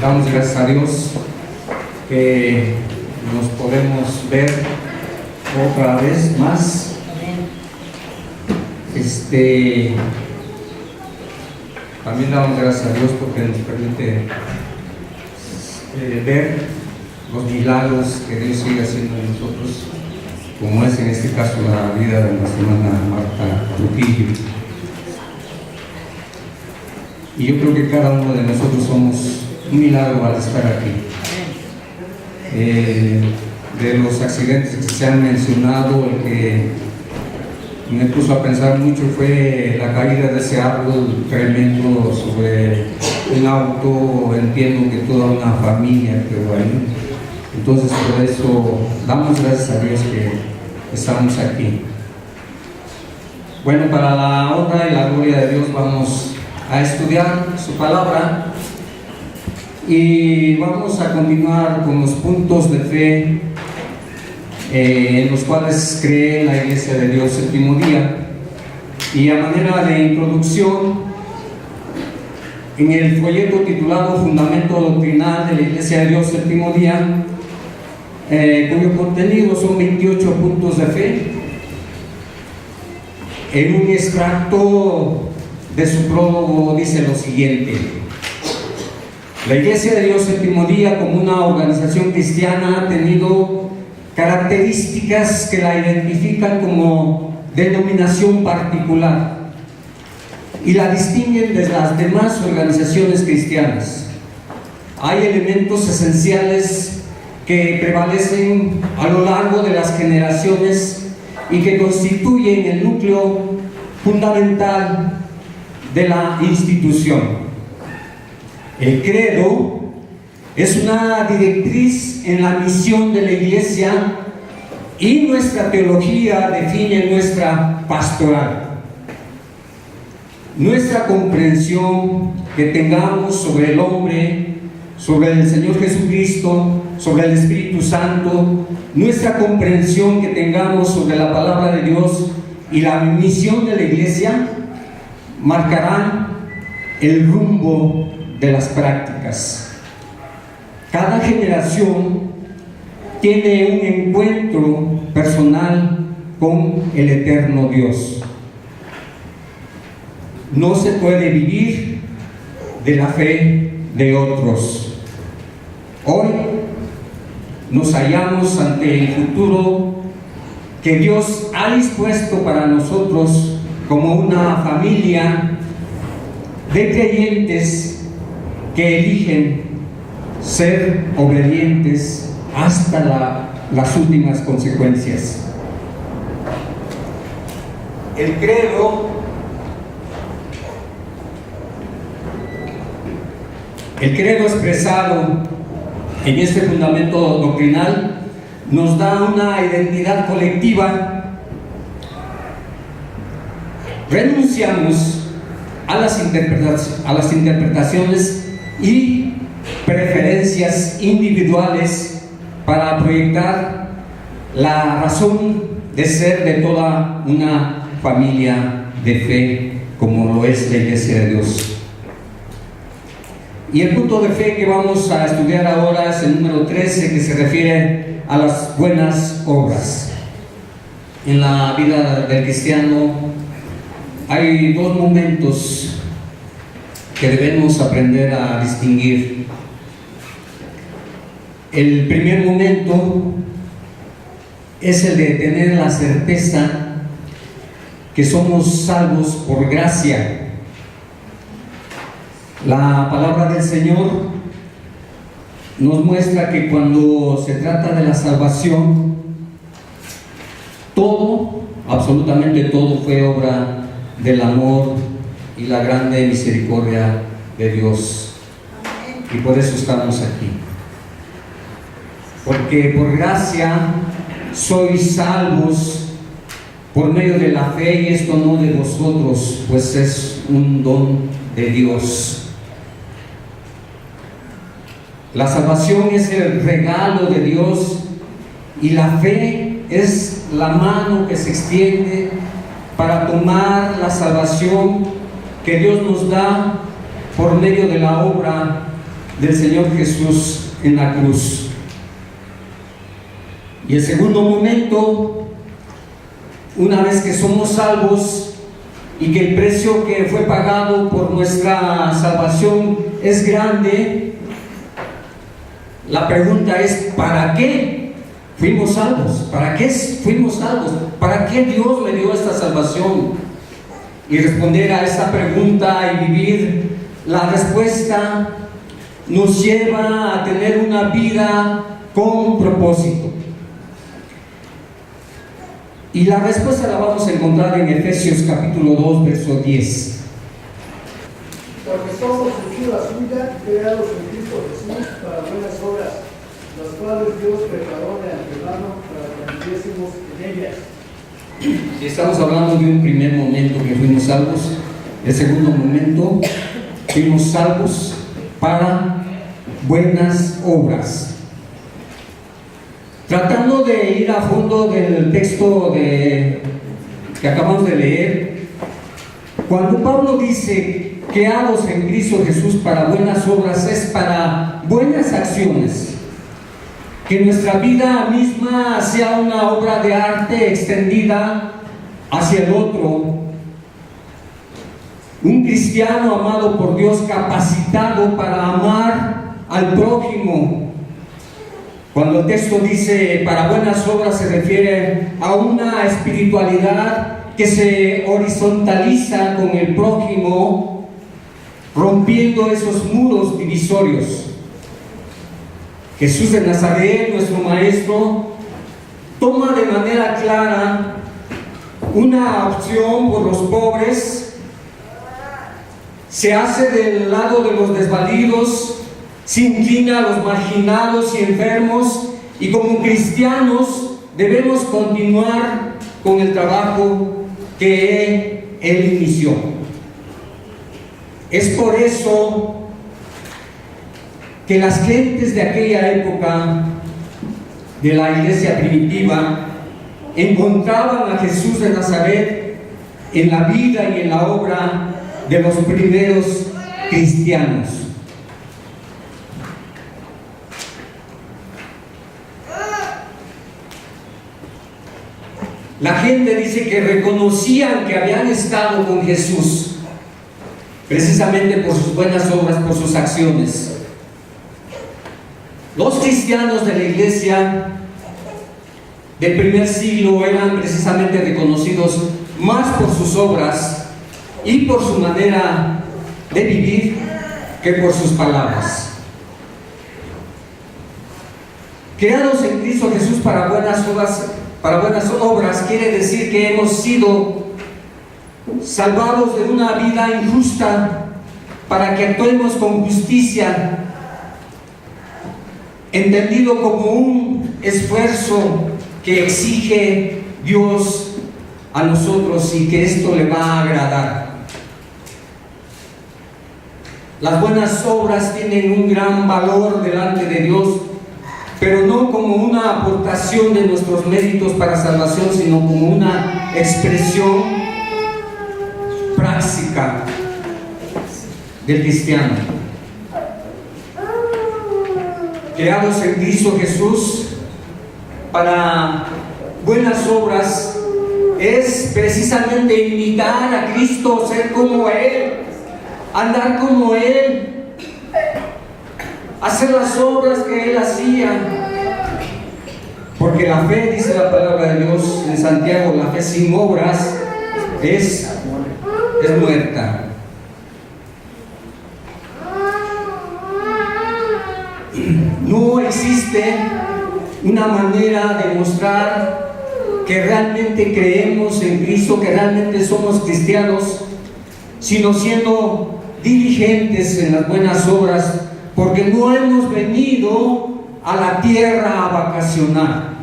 Damos gracias a Dios que nos podemos ver otra vez más. También damos gracias a Dios porque nos permite ver los milagros que Dios sigue haciendo en nosotros, como es en este caso la vida de nuestra hermana Marta Trujillo. Y yo creo que cada uno de nosotros somos un milagro al estar aquí. De los accidentes que se han mencionado, el que me puso a pensar mucho fue la caída de ese árbol tremendo sobre un auto. Entiendo que toda una familia quedó ahí. Entonces, por eso damos gracias a Dios que estamos aquí. Bueno, para la honra y la gloria de Dios vamos a estudiar su palabra y vamos a continuar con los puntos de fe en los cuales cree la Iglesia de Dios Séptimo Día. Y a manera de introducción, en el folleto titulado Fundamento Doctrinal de la Iglesia de Dios Séptimo Día, cuyo contenido son 28 puntos de fe, en un extracto de su prólogo dice lo siguiente: la Iglesia de Dios Séptimo Día, como una organización cristiana, ha tenido características que la identifican como denominación particular y la distinguen de las demás organizaciones cristianas. Hay elementos esenciales que prevalecen a lo largo de las generaciones y que constituyen el núcleo fundamental de la institución. El credo es una directriz en la misión de la Iglesia y nuestra teología define nuestra pastoral. Nuestra comprensión que tengamos sobre el hombre, sobre el Señor Jesucristo, sobre el Espíritu Santo, nuestra comprensión que tengamos sobre la palabra de Dios y la misión de la Iglesia marcarán el rumbo de las prácticas. Cada generación tiene un encuentro personal con el eterno Dios. No se puede vivir de la fe de otros. Hoy nos hallamos ante el futuro que Dios ha dispuesto para nosotros como una familia de creyentes que eligen ser obedientes hasta las últimas consecuencias. El credo expresado en este fundamento doctrinal nos da una identidad colectiva. Renunciamos a las interpretaciones y preferencias individuales para proyectar la razón de ser de toda una familia de fe como lo es la Iglesia de Dios. Y el punto de fe que vamos a estudiar ahora es el número 13, que se refiere a las buenas obras. En la vida del cristiano hay dos momentos que debemos aprender a distinguir. El primer momento es el de tener la certeza que somos salvos por gracia. La palabra del Señor nos muestra que cuando se trata de la salvación, todo, absolutamente todo, fue obra del amor y la grande misericordia de Dios. Y por eso estamos aquí. Porque por gracia sois salvos por medio de la fe, y esto no de vosotros, pues es un don de Dios. La salvación es el regalo de Dios y la fe es la mano que se extiende para tomar la salvación que Dios nos da por medio de la obra del Señor Jesús en la cruz. Y el segundo momento, una vez que somos salvos y que el precio que fue pagado por nuestra salvación es grande, la pregunta es: ¿para qué fuimos salvos? ¿Para qué fuimos salvos? ¿Para qué Dios me dio esta salvación? Y responder a esta pregunta y vivir la respuesta nos lleva a tener una vida con propósito. Y la respuesta la vamos a encontrar en Efesios capítulo 2, verso 10. Porque somos hechura suya, creados en Cristo Jesús para buenas obras, las cuales Dios preparó de antemano para que anduviésemos en ellas. Si estamos hablando de un primer momento que fuimos salvos, el segundo momento, fuimos salvos para buenas obras. Tratando de ir a fondo del texto que acabamos de leer, cuando Pablo dice creados en Cristo Jesús para buenas obras, es para buenas acciones. Que nuestra vida misma sea una obra de arte extendida hacia el otro. Un cristiano amado por Dios, capacitado para amar al prójimo. Cuando el texto dice para buenas obras, se refiere a una espiritualidad que se horizontaliza con el prójimo, rompiendo esos muros divisorios. Jesús de Nazaret, nuestro Maestro, toma de manera clara una opción por los pobres, se hace del lado de los desvalidos, se inclina a los marginados y enfermos, y como cristianos debemos continuar con el trabajo que Él inició. Es por eso que las gentes de aquella época de la iglesia primitiva encontraban a Jesús de Nazaret en la vida y en la obra de los primeros cristianos. La gente dice que reconocían que habían estado con Jesús precisamente por sus buenas obras, por sus acciones. Los cristianos de la iglesia del primer siglo eran precisamente reconocidos más por sus obras y por su manera de vivir que por sus palabras. Creados en Cristo Jesús para buenas obras quiere decir que hemos sido salvados de una vida injusta para que actuemos con justicia, entendido como un esfuerzo que exige Dios a nosotros y que esto le va a agradar. Las buenas obras tienen un gran valor delante de Dios, pero no como una aportación de nuestros méritos para salvación, sino como una expresión práctica del cristiano. Creados en Cristo Jesús para buenas obras es precisamente imitar a Cristo, ser como Él, andar como Él, hacer las obras que Él hacía. Porque la fe, dice la palabra de Dios en Santiago, la fe sin obras es muerta. No existe una manera de mostrar que realmente creemos en Cristo, que realmente somos cristianos, sino siendo diligentes en las buenas obras, porque no hemos venido a la tierra a vacacionar.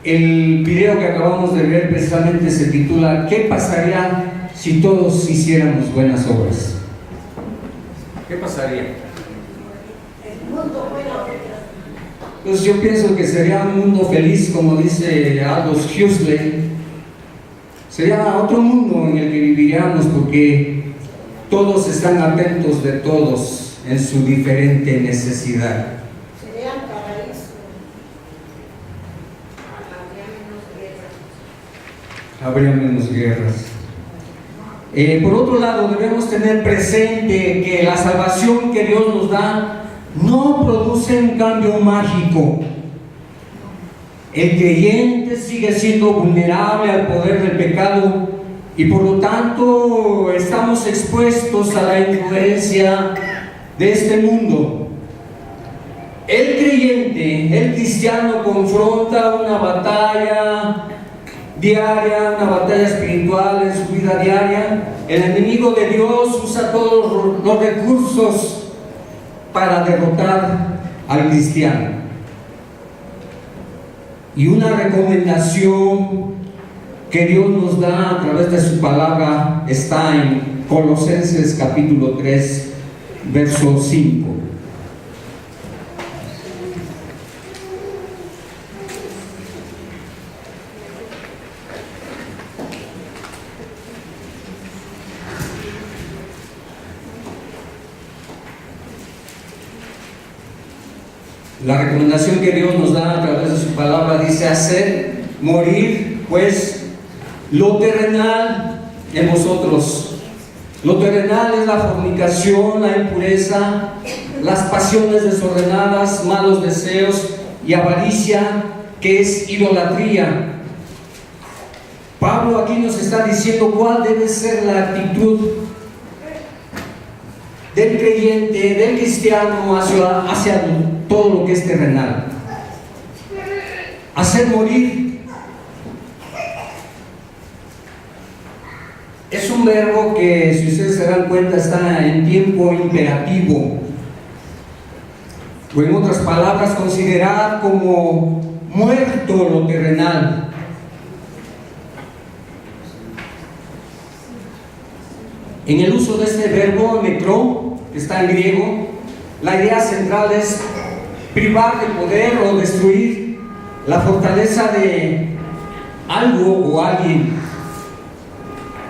El video que acabamos de ver precisamente se titula ¿Qué pasaría si todos hiciéramos buenas obras? ¿Qué pasaría? Pues yo pienso que sería un mundo feliz, como dice Aldous Huxley. Sería otro mundo en el que viviríamos, porque Todos están atentos de todos en su diferente necesidad. Serían paraíso. Habría menos guerras. Habría menos guerras. Por otro lado, debemos tener presente que la salvación que Dios nos da no produce un cambio mágico. El creyente sigue siendo vulnerable al poder del pecado y por lo tanto estamos expuestos a la influencia de este mundo. El creyente, el cristiano, confronta una batalla diaria, una batalla espiritual en su vida diaria. El enemigo de Dios usa todos los recursos para derrotar al cristiano. Y una recomendación que Dios nos da a través de su palabra está en Colosenses capítulo 3, verso 5. La recomendación que Dios nos da a través de su palabra dice: hacer morir pues lo terrenal en vosotros. Lo terrenal es la fornicación, la impureza, las pasiones desordenadas, malos deseos y avaricia, que es idolatría. Pablo aquí nos está diciendo cuál debe ser la actitud del creyente, del cristiano hacia todo lo que es terrenal. Hacer morir es un verbo que, si ustedes se dan cuenta, está en tiempo imperativo, o en otras palabras, considerar como muerto lo terrenal. En el uso de este verbo necró, que está en griego, la idea central es privar de poder o destruir la fortaleza de algo o alguien.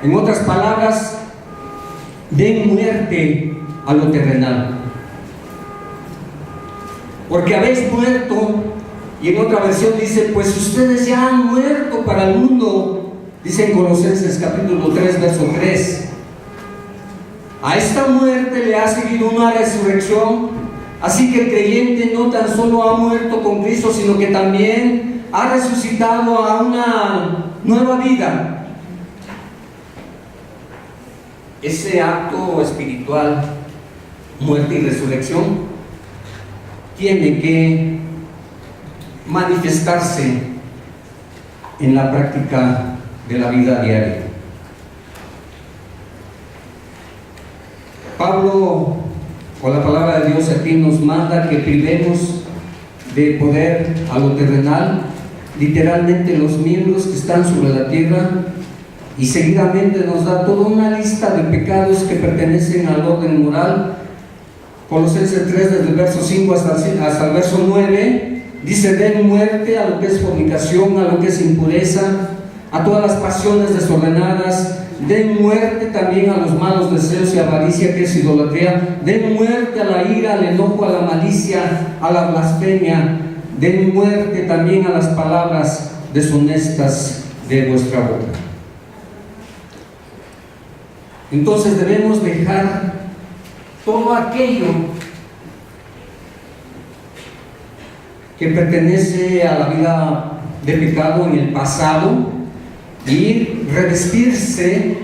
En otras palabras, den muerte a lo terrenal. Porque habéis muerto, y en otra versión dice, pues ustedes ya han muerto para el mundo, dice en Colosenses capítulo 3, verso 3. A esta muerte le ha seguido una resurrección, así que el creyente no tan solo ha muerto con Cristo, sino que también ha resucitado a una nueva vida. Ese acto espiritual, muerte y resurrección, tiene que manifestarse en la práctica de la vida diaria. Pablo, con la palabra de Dios aquí, nos manda que privemos de poder a lo terrenal, literalmente los miembros que están sobre la tierra, y seguidamente nos da toda una lista de pecados que pertenecen al orden moral. Colosenses 3, desde el verso 5 hasta el verso 9, dice: den muerte a lo que es fornicación, a lo que es impureza, a todas las pasiones desordenadas. Den muerte también a los malos deseos y avaricia, que es idolatría. Den muerte a la ira, al enojo, a la malicia, a la blasfemia. Den muerte también a las palabras deshonestas de vuestra boca. Entonces debemos dejar todo aquello que pertenece a la vida de pecado en el pasado y revestirse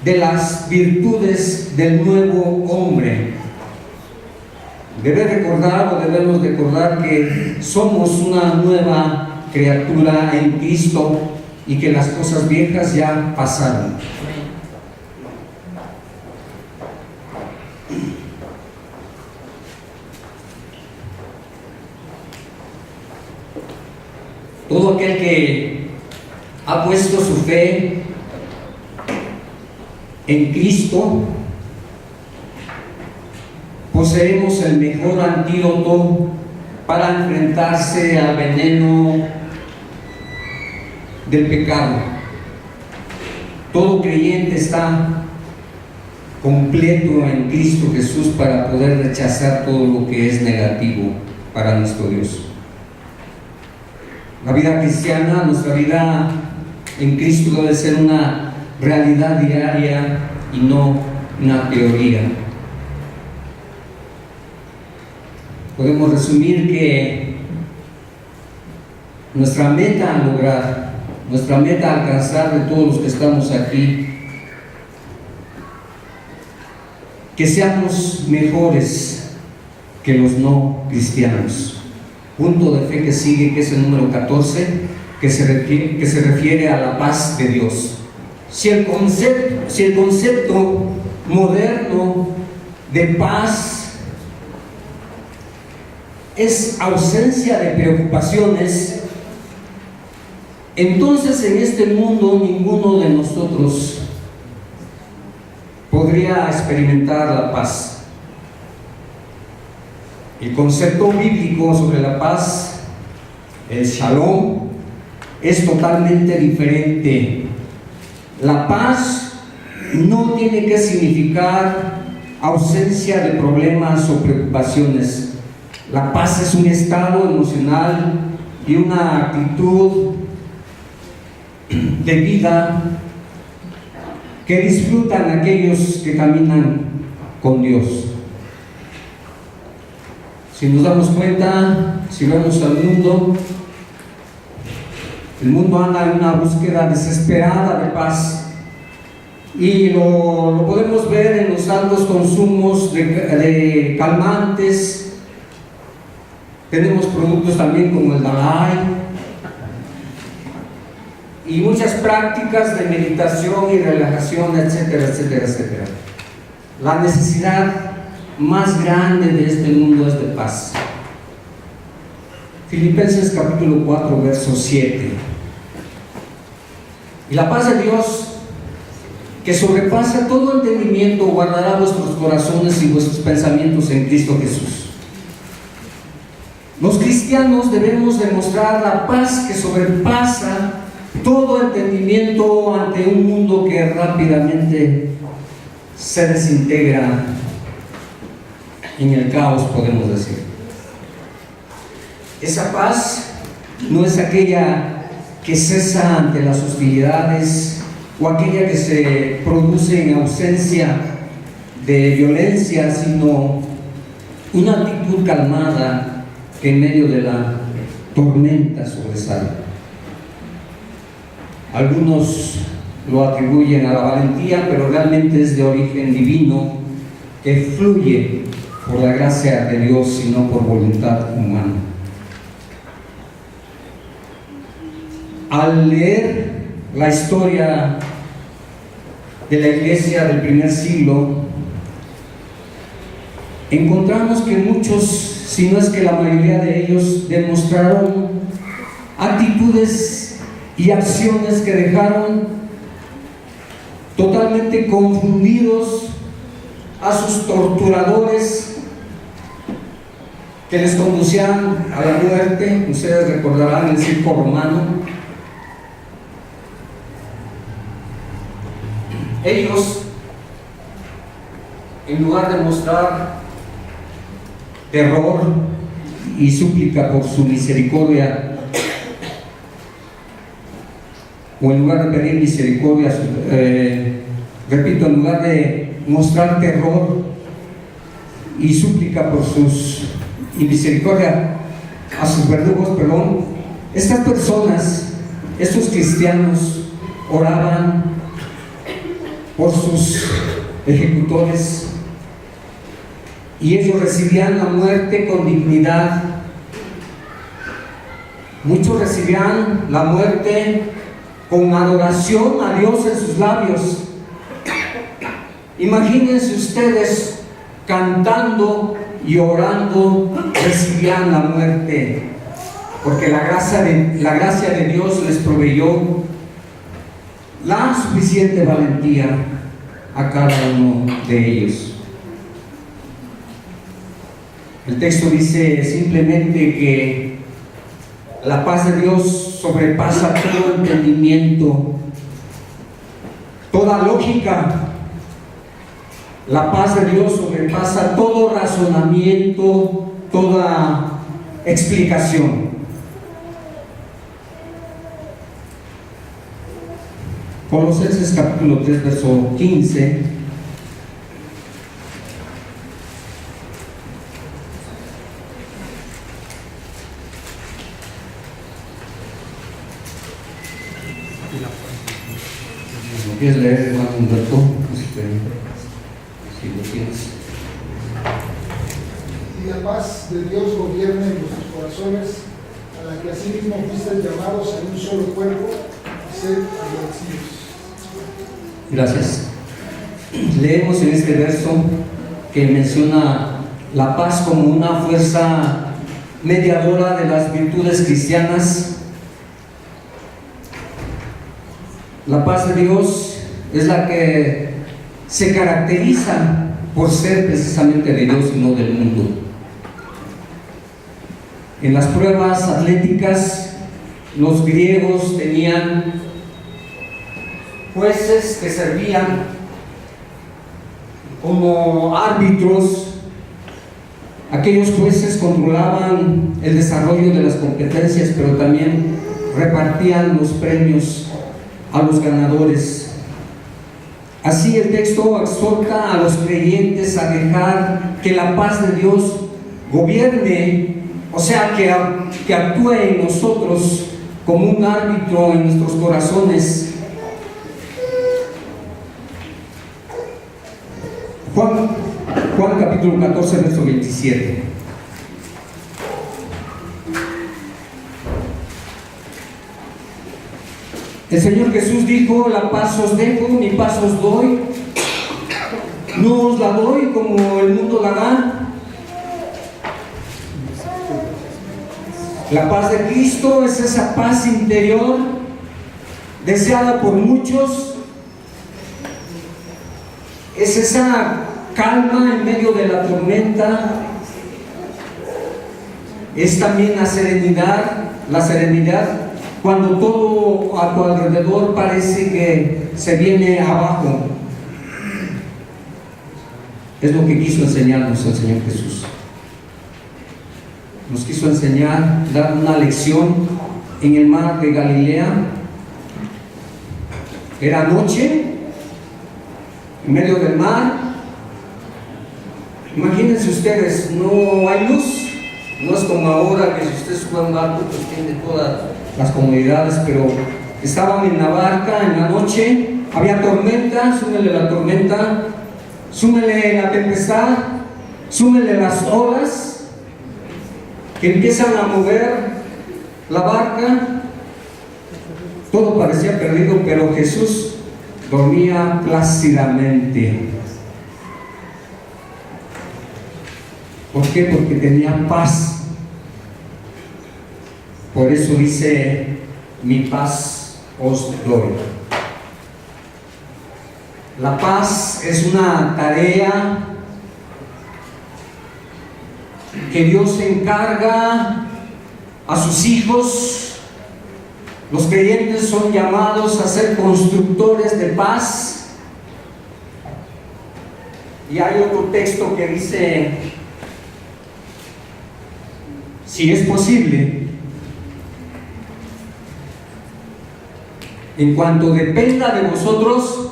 de las virtudes del nuevo hombre. Debemos recordar que somos una nueva criatura en Cristo y que las cosas viejas ya pasaron. Todo aquel que ha puesto su fe en Cristo, poseemos el mejor antídoto para enfrentarse al veneno del pecado. Todo creyente está completo en Cristo Jesús para poder rechazar todo lo que es negativo para nuestro Dios. La vida cristiana, nuestra vida en Cristo debe ser una realidad diaria y no una teoría. Podemos resumir que nuestra meta a lograr, nuestra meta a alcanzar de todos los que estamos aquí, que seamos mejores que los no cristianos. Punto de fe que sigue, que es el número 14, que se refiere a la paz de Dios. Si el concepto moderno de paz es ausencia de preocupaciones, entonces en este mundo ninguno de nosotros podría experimentar la paz. El concepto bíblico sobre la paz, el shalom, es totalmente diferente. La paz no tiene que significar ausencia de problemas o preocupaciones. La paz es un estado emocional y una actitud de vida que disfrutan aquellos que caminan con Dios. Si nos damos cuenta, si vemos al mundo, el mundo anda en una búsqueda desesperada de paz, y lo podemos ver en los altos consumos de calmantes. Tenemos productos también como el Dalai y muchas prácticas de meditación y relajación, etcétera, etcétera, etcétera. La necesidad más grande de este mundo es de paz. Filipenses capítulo 4, verso 7. Y la paz de Dios, que sobrepasa todo entendimiento, guardará vuestros corazones y vuestros pensamientos en Cristo Jesús. Los cristianos debemos demostrar la paz que sobrepasa todo entendimiento ante un mundo que rápidamente se desintegra en el caos, podemos decir. Esa paz no es aquella que cesa ante las hostilidades o aquella que se produce en ausencia de violencia, sino una actitud calmada que en medio de la tormenta sobresale. Algunos lo atribuyen a la valentía, pero realmente es de origen divino, que fluye por la gracia de Dios y no por voluntad humana. Al leer la historia de la iglesia del primer siglo, encontramos que muchos, si no es que la mayoría de ellos, demostraron actitudes y acciones que dejaron totalmente confundidos a sus torturadores, que les conducían a la muerte. Ustedes recordarán el circo romano. Ellos, en lugar de mostrar terror y súplica por su misericordia, o en lugar de pedir misericordia, repito, en lugar de mostrar terror y súplica por y misericordia a sus verdugos, estas personas, estos cristianos, oraban por sus ejecutores, y ellos recibían la muerte con dignidad. Muchos recibían la muerte con adoración a Dios en sus labios. Imagínense ustedes, cantando y orando, recibían la muerte, porque la gracia de Dios les proveyó la suficiente valentía a cada uno de ellos. El texto dice simplemente que la paz de Dios sobrepasa todo entendimiento, toda lógica, La paz de Dios sobrepasa todo razonamiento, toda explicación. Colosenses capítulo 3, verso 15. ¿Lo quieres leer, hermano Humberto? Si lo tienes. Y la paz de Dios gobierne en vuestros corazones, a la que asimismo fuisteis llamados en un solo cuerpo, y sed agradecidos. Gracias. Leemos en este verso que menciona la paz como una fuerza mediadora de las virtudes cristianas. La paz de Dios es la que se caracteriza por ser precisamente de Dios y no del mundo. En las pruebas atléticas, los griegos tenían jueces que servían como árbitros. Aquellos jueces controlaban el desarrollo de las competencias, pero también repartían los premios a los ganadores. Así el texto exhorta a los creyentes a dejar que la paz de Dios gobierne, o sea, que actúe en nosotros como un árbitro en nuestros corazones. Juan capítulo 14, verso 27. El Señor Jesús dijo: la paz os dejo, mi paz os doy. No os la doy como el mundo la da. La paz de Cristo es esa paz interior deseada por muchos. Es esa calma en medio de la tormenta. Es también la serenidad cuando todo a tu alrededor parece que se viene abajo. Es lo que quiso enseñarnos el Señor Jesús. Nos quiso enseñar, dar una lección en el mar de Galilea. Era noche, en medio del mar. Imagínense ustedes, no hay luz. No es como ahora que si usted sube a un barco pues tiene todas las comodidades, pero estaban en la barca en la noche, había tormenta. Súmele la tormenta, súmele la tempestad, súmele las olas que empiezan a mover la barca. Todo parecía perdido, pero Jesús dormía plácidamente. ¿Por qué? Porque tenía paz. Por eso dice: mi paz os doy. La paz es una tarea que Dios encarga a sus hijos. Los creyentes son llamados a ser constructores de paz. Y hay otro texto que dice: si es posible, en cuanto dependa de vosotros,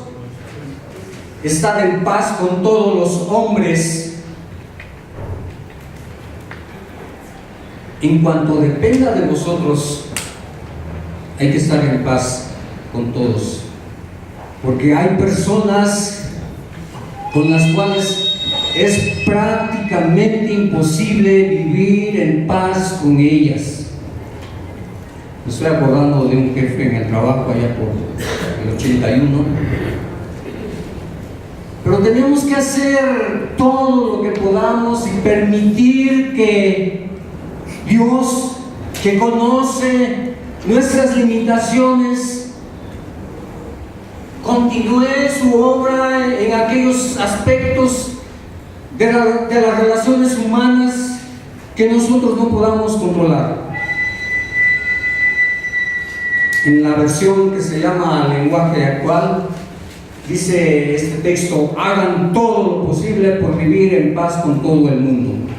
estad en paz con todos los hombres. En cuanto dependa de vosotros, hay que estar en paz con todos, porque hay personas con las cuales es prácticamente imposible vivir en paz con ellas. Me estoy acordando de un jefe en el trabajo allá por el 81. Pero tenemos que hacer todo lo que podamos y permitir que Dios, que conoce nuestras limitaciones, continúe su obra en aquellos aspectos de las relaciones humanas que nosotros no podamos controlar. En la versión que se llama lenguaje actual, dice este texto, hagan todo lo posible por vivir en paz con todo el mundo.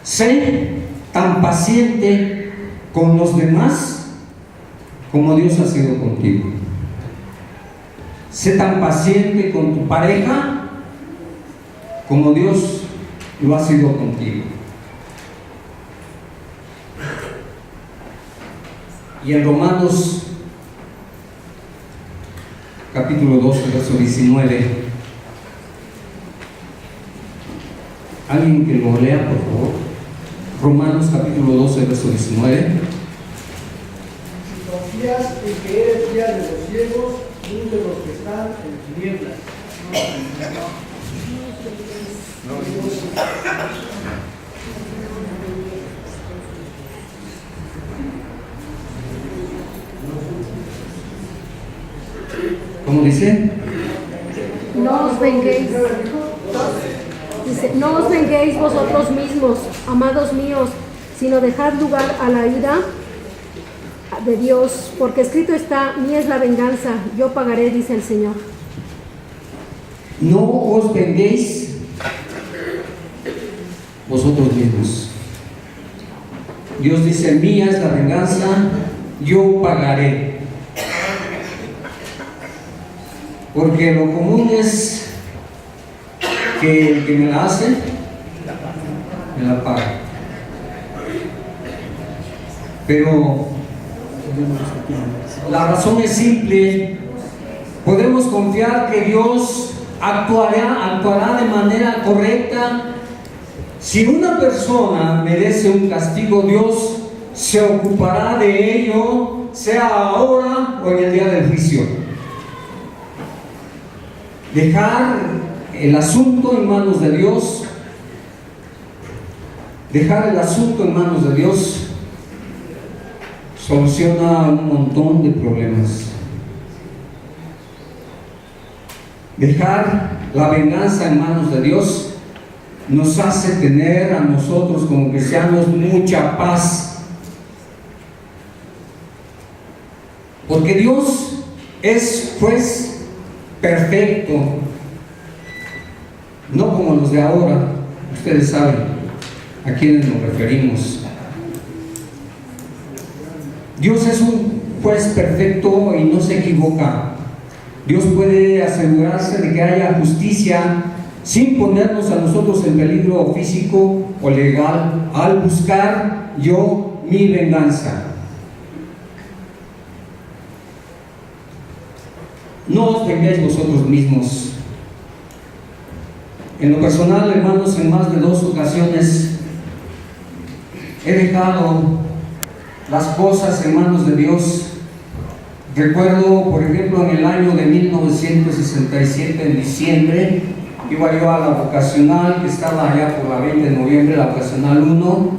Sé tan paciente con los demás como Dios ha sido contigo. Sé tan paciente con tu pareja como Dios lo ha sido contigo. Y en Romanos capítulo 12, verso 19, alguien que lo lea, por favor. Romanos capítulo 12, verso 19. Si confías en que eres guía de los ciegos, luz de los que están en tinieblas. ¿Cómo dice? No os venguéis. Dice, no os venguéis vosotros mismos, amados míos, sino dejad lugar a la ira de Dios, porque escrito está, mía es la venganza, yo pagaré, dice el Señor. No os venguéis vosotros mismos. Dios dice, mía es la venganza, yo pagaré. Porque lo común es que el que me la hace, me la paga. Pero la razón es simple. Podemos confiar que Dios actuará de manera correcta. Si una persona merece un castigo, Dios se ocupará de ello, sea ahora o en el día del juicio. Dejar el asunto en manos de Dios, dejar el asunto en manos de Dios soluciona un montón de problemas. Dejar la venganza en manos de Dios nos hace tener a nosotros como cristianos mucha paz, porque Dios es juez perfecto, no como los de ahora. Ustedes saben a quiénes nos referimos. Dios es un juez perfecto y no se equivoca. Dios puede asegurarse de que haya justicia sin ponernos a nosotros en peligro físico o legal al buscar yo mi venganza. No os vengáis vosotros mismos. En lo personal, hermanos, en más de 2 ocasiones he dejado las cosas en manos de Dios. Recuerdo, por ejemplo, en el año de 1967, en diciembre, iba yo a la vocacional que estaba allá por la 20 de noviembre, la vocacional 1,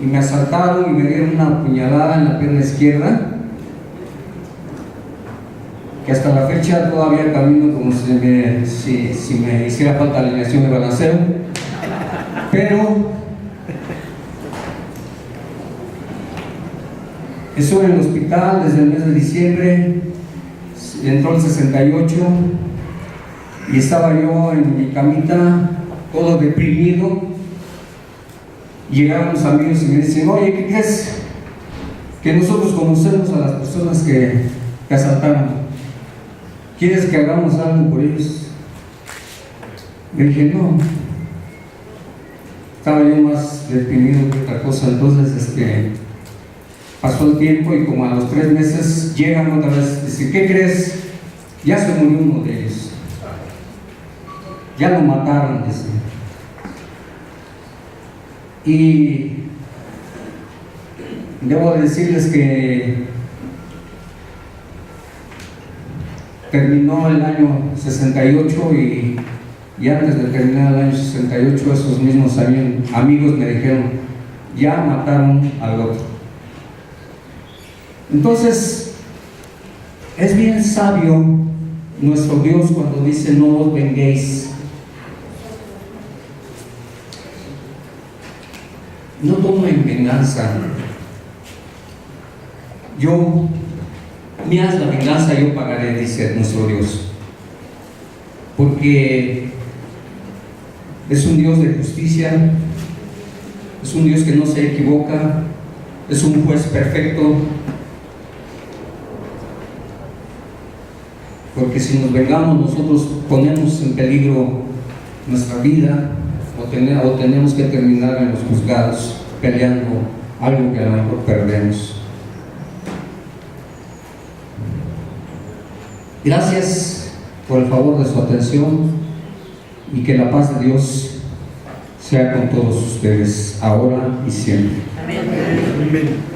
y me asaltaron y me dieron una puñalada en la pierna izquierda, que hasta la fecha todavía camino como si me hiciera falta alineación de balanceo. Pero estuve en el hospital desde el mes de diciembre, entró el 68 y estaba yo en mi camita todo deprimido. Llegaron los amigos y me dicen, oye, ¿qué crees? Que nosotros conocemos a las personas que asaltaron. ¿Quieres que hagamos algo por ellos? Le dije, no. Estaba yo más deprimido que otra cosa. Entonces, pasó el tiempo y como a los 3 meses llegan otra vez. Dicen, ¿qué crees? Ya se murió uno de ellos. Ya lo mataron, dicen. Y debo decirles que terminó el año 68 y antes de terminar el año 68 esos mismos amigos me dijeron, ya mataron al otro. Entonces es bien sabio nuestro Dios cuando dice, no os venguéis. No tomen venganza. me haz la venganza, yo pagaré, dice nuestro Dios. Porque es un Dios de justicia, es un Dios que no se equivoca, es un juez perfecto. Porque si nos vengamos, nosotros ponemos en peligro nuestra vida, o tenemos que terminar en los juzgados peleando algo que a lo mejor perdemos. Gracias por el favor de su atención y que la paz de Dios sea con todos ustedes ahora y siempre. Amén.